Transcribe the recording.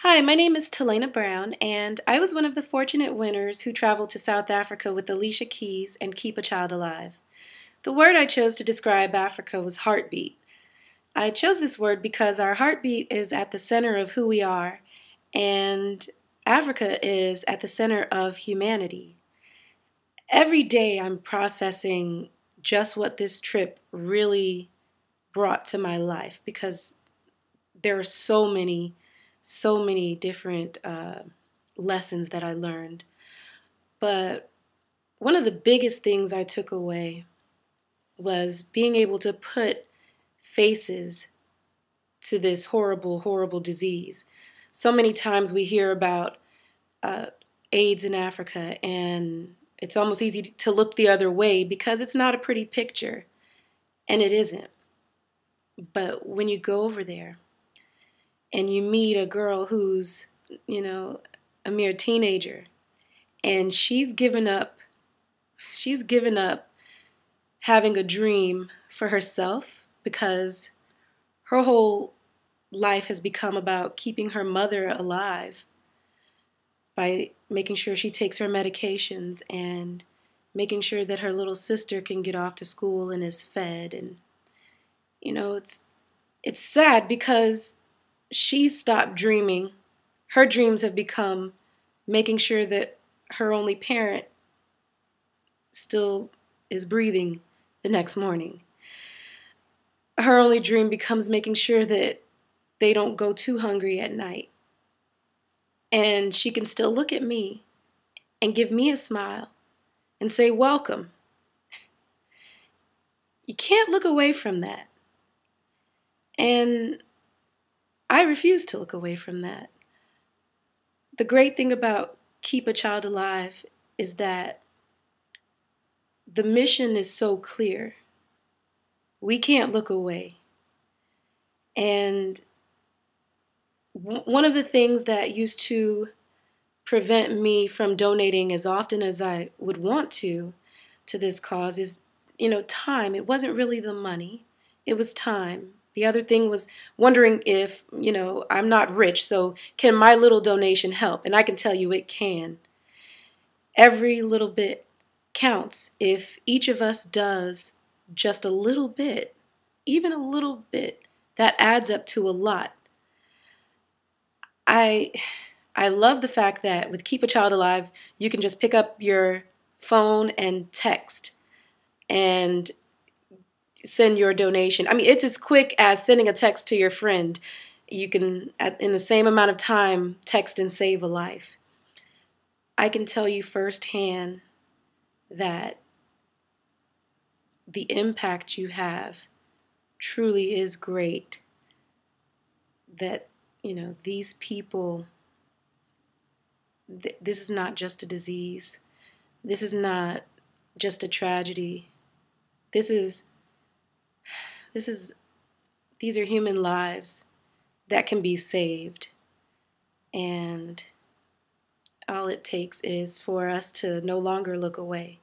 Hi, my name is Talaina Brown, and I was one of the fortunate winners who traveled to South Africa with Alicia Keys and Keep a Child Alive. The word I chose to describe Africa was heartbeat. I chose this word because our heartbeat is at the center of who we are, and Africa is at the center of humanity. Every day I'm processing just what this trip really brought to my life because there are so many different lessons that I learned. But one of the biggest things I took away was being able to put faces to this horrible, horrible disease. So many times we hear about uh, AIDS in Africa, and it's almost easy to look the other way because it's not a pretty picture, and it isn't. But when you go over there and you meet a girl who's, a mere teenager, and she's given up having a dream for herself because her whole life has become about keeping her mother alive by making sure she takes her medications and making sure that her little sister can get off to school and is fed. And it's sad because she stopped dreaming. Her dreams have become making sure that her only parent still is breathing the next morning. Her only dream becomes making sure that they don't go too hungry at night. And she can still look at me and give me a smile and say, "Welcome." You can't look away from that. And I refuse to look away from that. The great thing about Keep a Child Alive is that the mission is so clear. We can't look away. And one of the things that used to prevent me from donating as often as I would want to this cause is, time. It wasn't really the money. It was time. The other thing was wondering if, I'm not rich, so can my little donation help? And I can tell you it can. Every little bit counts. If each of us does just a little bit, even a little bit, that adds up to a lot. I love the fact that with Keep a Child Alive, you can just pick up your phone and text and send your donation. I mean, it's as quick as sending a text to your friend. You can, in the same amount of time, text and save a life. I can tell you firsthand that the impact you have truly is great. That, these people, this is not just a disease. This is not just a tragedy. These are human lives that can be saved. And all it takes is for us to no longer look away.